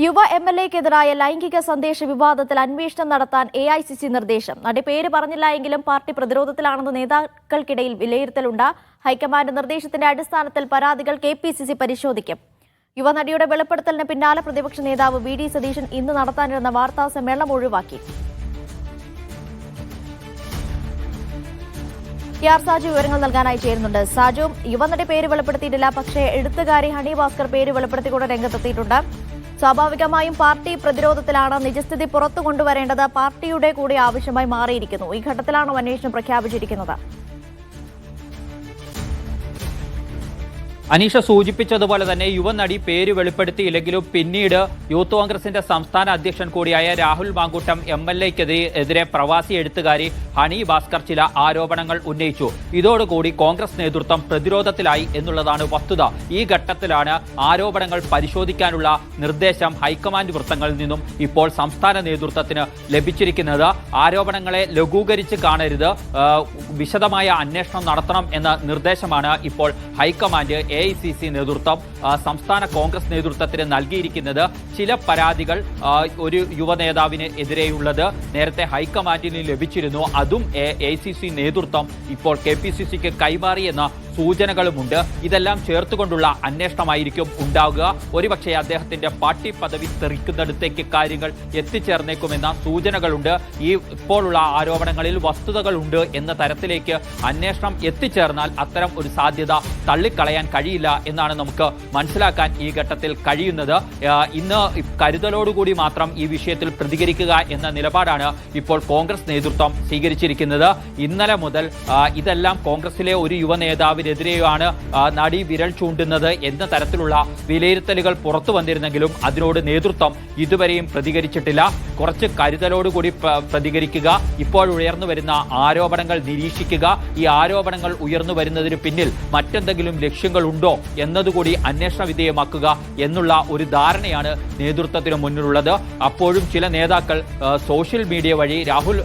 യുവ MLA-ക്കെതിരായ ലൈംഗിക സന്ദേശ വിവാദത്തിൽ അന്വേഷണം നടത്താൻ AICC നിർദ്ദേശം. നടി പേര് പറഞ്ഞില്ല എങ്കിലും പാർട്ടി പ്രതിരോധത്തിലാണെന്ന് നേതാക്കൾക്കിടയിൽ വിലയിരുത്തലുണ്ട്. ഹൈക്കമാൻഡ് നിർദ്ദേശത്തിന്റെ അടിസ്ഥാനത്തിൽ പരാതികൾ KPCC പരിശോധിക്കും. യുവനടിയുടെ വെളിപ്പെടുത്തലിന് പിന്നാലെ പ്രതിപക്ഷ നേതാവ് VD സതീശൻ ഇന്ന് നടത്താനിരുന്ന വാർത്താ സമ്മേളനം ഒഴിവാക്കി. സാജു വിവരങ്ങൾ നൽകാനായി ചേരുന്നുണ്ട്. സാജു, യുവനടി പേര് വെളിപ്പെടുത്തിയിട്ടില്ല, പക്ഷേ എഴുത്തുകാരി ഹണി ഭാസ്കർ പേര് വെളിപ്പെടുത്തിക്കൊണ്ട് രംഗത്തെത്തിയിട്ടുണ്ട്. സ്വാഭാവികമായും പാർട്ടി പ്രതിരോധത്തിലാണ്. നിജസ്ഥിതി പുറത്തു കൊണ്ടുവരേണ്ടത് പാർട്ടിയുടെ കൂടി ആവശ്യമായി മാറിയിരിക്കുന്നു. ഈ ഘട്ടത്തിലാണോ അന്വേഷണം പ്രഖ്യാപിച്ചിരിക്കുന്നത്? അനീഷ സൂചിപ്പിച്ചതുപോലെ തന്നെ യുവനടി പേര് വെളിപ്പെടുത്തിയില്ലെങ്കിലും പിന്നീട് യൂത്ത് കോൺഗ്രസിന്റെ സംസ്ഥാന അധ്യക്ഷൻ കൂടിയായ രാഹുൽ മാങ്കൂട്ടം MLA-ക്കെതിരെ പ്രവാസി എഴുത്തുകാരി ഹണി ഭാസ്കർ ചില ആരോപണങ്ങൾ ഉന്നയിച്ചു. ഇതോടുകൂടി കോൺഗ്രസ് നേതൃത്വം പ്രതിരോധത്തിലായി എന്നുള്ളതാണ് വസ്തുത. ഈ ഘട്ടത്തിലാണ് ആരോപണങ്ങൾ പരിശോധിക്കാനുള്ള നിർദ്ദേശം ഹൈക്കമാൻഡ് വൃത്തങ്ങളിൽ നിന്നും ഇപ്പോൾ സംസ്ഥാന നേതൃത്വത്തിന് ലഭിച്ചിരിക്കുന്നത്. ആരോപണങ്ങളെ ലഘൂകരിച്ച് കാണരുത്, വിശദമായ അന്വേഷണം നടത്തണം എന്ന നിർദ്ദേശമാണ് ഇപ്പോൾ ഹൈക്കമാൻഡ് AICC നേതൃത്വം സംസ്ഥാന കോൺഗ്രസ് നേതൃത്വത്തിന് നൽകിയിരിക്കുന്നത്. ചില പരാതികൾ ഒരു യുവ നേതാവിന് എതിരെയുള്ളത് നേരത്തെ ഹൈക്കമാൻഡിന് ലഭിച്ചിരുന്നു. അതും AICC നേതൃത്വം ഇപ്പോൾ KPCCക്ക് കൈമാറിയെന്ന സൂചനകളുമുണ്ട്. ഇതെല്ലാം ചേർത്തുകൊണ്ടുള്ള അന്വേഷണമായിരിക്കും ഉണ്ടാവുക. ഒരുപക്ഷെ അദ്ദേഹത്തിന്റെ പാർട്ടി പദവി തെറിക്കുന്നിടത്തേക്ക് കാര്യങ്ങൾ എത്തിച്ചേർന്നേക്കുമെന്ന സൂചനകളുണ്ട്. ഇപ്പോഴുള്ള ആരോപണങ്ങളിൽ വസ്തുതകളുണ്ട് എന്ന തരത്തിലേക്ക് അന്വേഷണം എത്തിച്ചേർന്നാൽ അത്തരം ഒരു സാധ്യത തള്ളിക്കളയാൻ കഴിയില്ല എന്നാണ് നമുക്ക് മനസ്സിലാക്കാൻ ഈ ഘട്ടത്തിൽ കഴിയുന്നത്. ഇന്ന് കരുതലോടുകൂടി മാത്രം ഈ വിഷയത്തിൽ പ്രതികരിക്കുക എന്ന നിലപാടാണ് ഇപ്പോൾ കോൺഗ്രസ് നേതൃത്വം സ്വീകരിച്ചിരിക്കുന്നത്. ഇന്നലെ മുതൽ ഇതെല്ലാം കോൺഗ്രസിലെ ഒരു യുവ നേതാവിനെതിരെയാണ് നടി വിരൽ ചൂണ്ടുന്നത് എന്ന തരത്തിലുള്ള വിലയിരുത്തലുകൾ പുറത്തു വന്നിരുന്നെങ്കിലും അതിനോട് നേതൃത്വം ഇതുവരെയും പ്രതികരിച്ചിട്ടില്ല. കുറച്ച് കരുതലോടുകൂടി പ്രതികരിക്കുക, ഇപ്പോൾ ഉയർന്നു വരുന്ന ആരോപണങ്ങൾ നിരീക്ഷിക്കുക, ഈ ആരോപണങ്ങൾ ഉയർന്നു വരുന്നതിന് പിന്നിൽ മറ്റെന്തെങ്കിലും ലക്ഷ്യങ്ങളുണ്ടോ എന്നതുകൂടി അന്വേഷണ വിധേയമാക്കുക എന്നുള്ള ഒരു ധാരണയാണ് നേതൃത്വത്തിന് മുന്നിലുള്ളത്. അപ്പോഴും ചില നേതാക്കൾ സോഷ്യൽ മീഡിയ വഴി രാഹുൽ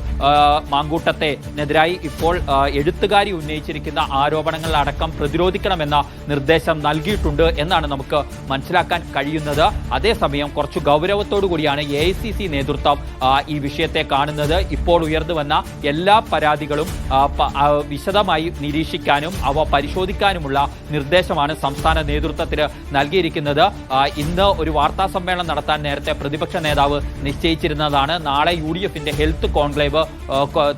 മാങ്കൂട്ടത്തിനെതിരായി ഇപ്പോൾ എഴുത്തുകാരി ഉന്നയിച്ചിരിക്കുന്ന ആരോപണങ്ങൾ അടക്കം പ്രതിരോധിക്കണമെന്ന നിർദ്ദേശം നൽകിയിട്ടുണ്ട് എന്നാണ് നമുക്ക് മനസ്സിലാക്കാൻ കഴിയുന്നത്. അതേസമയം കുറച്ചു ഗൗരവത്തോടു കൂടിയാണ് AICC നേതൃത്വം ഈ വിഷയത്തെ കാണുന്നത്. ഇപ്പോൾ ഉയർന്നു വന്ന എല്ലാ പരാതികളും വിശദമായി നിരീക്ഷിക്കാനും അവ പരിശോധിക്കാനുമുള്ള നിർദ്ദേശമാണ് സംസ്ഥാന നേതൃത്വത്തിന് നൽകിയിരിക്കുന്നത്. ഇന്ന് ഒരു വാർത്താ സമ്മേളനം നടത്താൻ നേരത്തെ പ്രതിപക്ഷ നേതാവ് നിശ്ചയിച്ചിരുന്നതാണ്. നാളെ UDFന്റെ ഹെൽത്ത് കോൺക്ലേവ്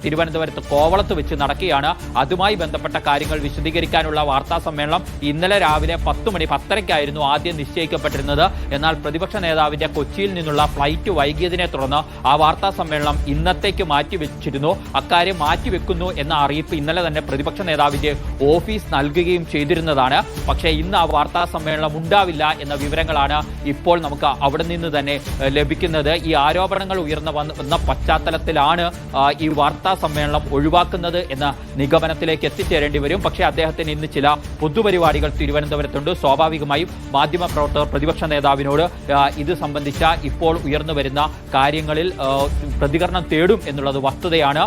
തിരുവനന്തപുരത്ത് കോവളത്ത് വെച്ച് നടക്കുകയാണ്. അതുമായി ബന്ധപ്പെട്ട കാര്യങ്ങൾ വിശദീകരിക്കാനുള്ള വാർത്താ സമ്മേളനം ഇന്നലെ രാവിലെ 10:30 ആദ്യം നിശ്ചയിക്കപ്പെട്ടിരുന്നത്. എന്നാൽ പ്രതിപക്ഷ നേതാവിന്റെ കൊച്ചിയിൽ നിന്നുള്ള ഫ്ലൈറ്റ് വൈകിയതിനെ തുടർന്ന് ആ വാർത്താ സമ്മേളനം ഇന്നത്തേക്ക് മാറ്റിവെച്ചിരുന്നു. അക്കാര്യം മാറ്റിവെക്കുന്നു എന്ന അറിയിപ്പ് ഇന്നലെ തന്നെ പ്രതിപക്ഷ നേതാവിന്റെ ഓഫീസ് നൽകുകയും ചെയ്തിരുന്നതാണ്. പക്ഷേ ഇന്ന് ആ വാർത്താ സമ്മേളനം ഉണ്ടാവില്ല എന്ന വിവരങ്ങളാണ് ഇപ്പോൾ നമുക്ക് അവിടെ നിന്ന് തന്നെ ലഭിക്കുന്നത്. ഈ ആരോപണങ്ങൾ ഉയർന്നു വന്ന പശ്ചാത്തലത്തിലാണ് ഈ വാർത്താ സമ്മേളനം ഒഴിവാക്കുന്നത് എന്ന നിഗമനത്തിലേക്ക് എത്തിച്ചേരേണ്ടി വരും. പക്ഷേ അദ്ദേഹത്തിന് ഇന്ന് ചില പൊതുപരിപാടികൾ തിരുവനന്തപുരത്തുണ്ട്. സ്വാഭാവികമായും മാധ്യമപ്രവർത്തകർ പ്രതിപക്ഷ നേതാവിനോട് ഇത് സംബന്ധിച്ച ഇപ്പോൾ ഉയർന്നു വരുന്ന കാര്യങ്ങളിൽ പ്രതികരണം തേടും എന്നുള്ളത് വസ്തുതയാണ്.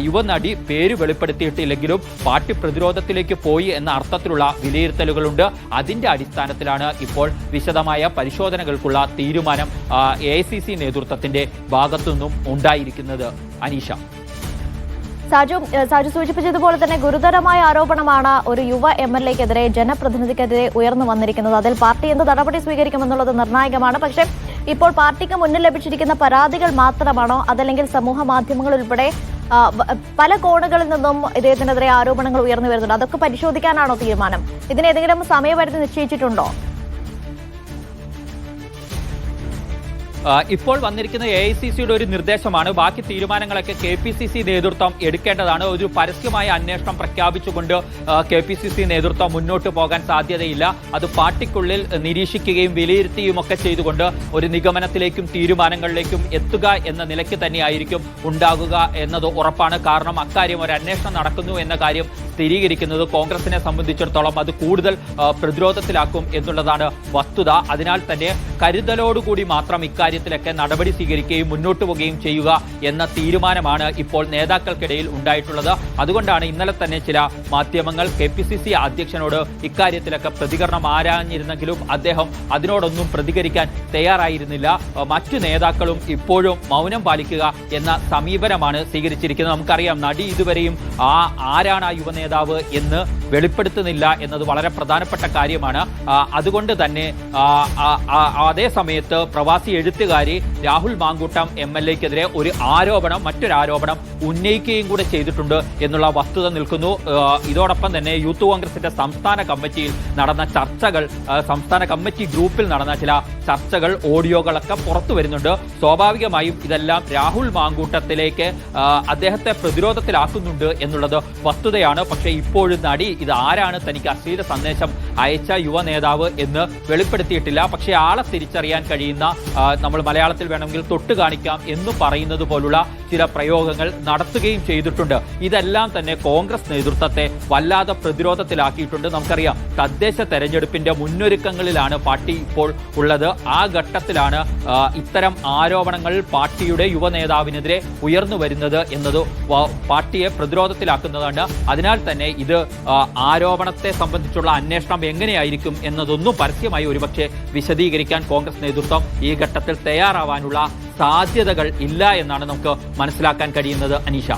യുവനടി പേര് വെളിപ്പെടുത്തിയിട്ടില്ലെങ്കിലും പാർട്ടി പ്രതിരോധത്തിലേക്ക് പോയി എന്ന അർത്ഥത്തിലുള്ള വിലയിരുത്തലുകളുണ്ട്. അതിന്റെ അടിസ്ഥാനത്തിലാണ് ഇപ്പോൾ വിശദമായ പരിശോധനകൾക്കുള്ള തീരുമാനം AICC നേതൃത്വത്തിന്റെ ഭാഗത്തുനിന്നും ഉണ്ടായിരിക്കുന്നത്. അനീഷ, സാജു സൂചിപ്പിച്ചതുപോലെ തന്നെ ഗുരുതരമായ ആരോപണമാണ് ഒരു യുവ MLA-ക്കെതിരെ, ജനപ്രതിനിധിക്കെതിരെ ഉയർന്നു വന്നിരിക്കുന്നത്. അതിൽ പാർട്ടി എന്ത് നടപടി സ്വീകരിക്കുമെന്നുള്ളത് നിർണായകമാണ്. പക്ഷേ ഇപ്പോൾ പാർട്ടിക്ക് മുന്നിൽ ലഭിച്ചിരിക്കുന്ന പരാതികൾ മാത്രമാണോ, അതല്ലെങ്കിൽ സമൂഹ മാധ്യമങ്ങൾ ഉൾപ്പെടെ പല കോണുകളിൽ നിന്നും ഇദ്ദേഹത്തിനെതിരെ ആരോപണങ്ങൾ ഉയർന്നു വരുന്നുണ്ട്? അതൊക്കെ പരിശോധിക്കാനാണോ തീരുമാനം? ഇതിനേതെങ്കിലും സമയപരിധി നിശ്ചയിച്ചിട്ടുണ്ടോ? ഇപ്പോൾ വന്നിരിക്കുന്ന AICCയുടെ ഒരു നിർദ്ദേശമാണ്. ബാക്കി തീരുമാനങ്ങളൊക്കെ KPCC നേതൃത്വം എടുക്കേണ്ടതാണ്. ഒരു പരസ്യമായ അന്വേഷണം പ്രഖ്യാപിച്ചുകൊണ്ട് KPCC നേതൃത്വം മുന്നോട്ട് പോകാൻ സാധ്യതയില്ല. അത് പാർട്ടിക്കുള്ളിൽ നിരീക്ഷിക്കുകയും വിലയിരുത്തുകയും ഒക്കെ ചെയ്തുകൊണ്ട് ഒരു നിഗമനത്തിലേക്കും തീരുമാനങ്ങളിലേക്കും എത്തുക എന്ന നിലയ്ക്ക് തന്നെയായിരിക്കും ഉണ്ടാകുക എന്നത് ഉറപ്പാണ്. കാരണം അക്കാര്യം ഒരു അന്വേഷണം നടക്കുന്നു എന്ന കാര്യം സ്ഥിരീകരിക്കുന്നത് കോൺഗ്രസിനെ സംബന്ധിച്ചിടത്തോളം അത് കൂടുതൽ പ്രതിരോധത്തിലാക്കും എന്നുള്ളതാണ് വസ്തുത. അതിനാൽ തന്നെ കരുതലോടുകൂടി മാത്രം ഇക്കാര്യത്തിലൊക്കെ നടപടി സ്വീകരിക്കുകയും മുന്നോട്ട് പോവുകയും ചെയ്യുക എന്ന തീരുമാനമാണ് ഇപ്പോൾ നേതാക്കൾക്കിടയിൽ ഉണ്ടായിട്ടുള്ളത്. അതുകൊണ്ടാണ് ഇന്നലെ തന്നെ ചില മാധ്യമങ്ങൾ KPCC അധ്യക്ഷനോട് ഇക്കാര്യത്തിലൊക്കെ പ്രതികരണം ആരാഞ്ഞിരുന്നെങ്കിലും അദ്ദേഹം അതിനോടൊന്നും പ്രതികരിക്കാൻ തയ്യാറായിരുന്നില്ല. മറ്റു നേതാക്കളും ഇപ്പോഴും മൗനം പാലിക്കുക എന്ന സമീപനമാണ് സ്വീകരിച്ചിരിക്കുന്നത്. നമുക്കറിയാം, നടി ഇതുവരെയും ആരാണ് ആ യുവ നേതാവ് എന്ന് വെളിപ്പെടുത്തുന്നില്ല എന്നത് വളരെ പ്രധാനപ്പെട്ട കാര്യമാണ്. അതുകൊണ്ട് തന്നെ അതേ സമയത്ത് പ്രവാസി എഴുത്തുകാരി രാഹുൽ മാങ്കൂട്ടം MLAക്കെതിരെ മറ്റൊരു ആരോപണം ഉന്നയിക്കുകയും കൂടെ ചെയ്തിട്ടുണ്ട് എന്നുള്ള വസ്തുത നിൽക്കുന്നു. ഇതോടൊപ്പം തന്നെ യൂത്ത് കോൺഗ്രസിന്റെ സംസ്ഥാന കമ്മിറ്റിയിൽ നടന്ന ചർച്ചകൾ, സംസ്ഥാന കമ്മിറ്റി ഗ്രൂപ്പിൽ നടന്ന ചില ചർച്ചകൾ, ഓഡിയോകളൊക്കെ പുറത്തു വരുന്നുണ്ട്. സ്വാഭാവികമായും ഇതെല്ലാം രാഹുൽ മാങ്കൂട്ടത്തിലേക്ക് അദ്ദേഹത്തെ പ്രതിരോധത്തിലാക്കുന്നുണ്ട് എന്നുള്ളത് വസ്തുതയാണ്. പക്ഷേ ഇപ്പോഴും നടി ഇത് ആരാണ് തനിക്ക് അശ്ലീല സന്ദേശം അയച്ച യുവ നേതാവ് എന്ന് വെളിപ്പെടുത്തിയിട്ടില്ല. പക്ഷേ ആളെ തിരിച്ചറിയാൻ കഴിയുന്ന, നമ്മൾ മലയാളത്തിൽ വേണമെങ്കിൽ തൊട്ട് കാണിക്കാം എന്ന് പറയുന്നത് പോലുള്ള ചില പ്രയോഗങ്ങൾ നടത്തുകയും ചെയ്തിട്ടുണ്ട്. ഇതെല്ലാം തന്നെ കോൺഗ്രസ് നേതൃത്വത്തെ വല്ലാതെ പ്രതിരോധത്തിലാക്കിയിട്ടുണ്ട്. നമുക്കറിയാം, തദ്ദേശ തെരഞ്ഞെടുപ്പിന്റെ മുന്നൊരുക്കങ്ങളിലാണ് പാർട്ടി ഇപ്പോൾ ഉള്ളത്. ആ ഘട്ടത്തിലാണ് ഇത്തരം ആരോപണങ്ങൾ പാർട്ടിയുടെ യുവ നേതാവിനെതിരെ ഉയർന്നു വരുന്നത് എന്നത് പാർട്ടിയെ പ്രതിരോധത്തിലാക്കുന്നതാണ്. അതിനാൽ തന്നെ ഇത് ആരോപണത്തെ സംബന്ധിച്ചുള്ള അന്വേഷണം എങ്ങനെയായിരിക്കും എന്നതൊന്നും പരസ്യമായി ഒരുപക്ഷെ വിശദീകരിക്കാൻ കോൺഗ്രസ് നേതൃത്വം ഈ ഘട്ടത്തിൽ തയ്യാറാവാനുള്ള സാധ്യതകൾ ഇല്ല എന്നാണ് നമുക്ക് മനസ്സിലാക്കാൻ കഴിയുന്നത്. അനീഷ.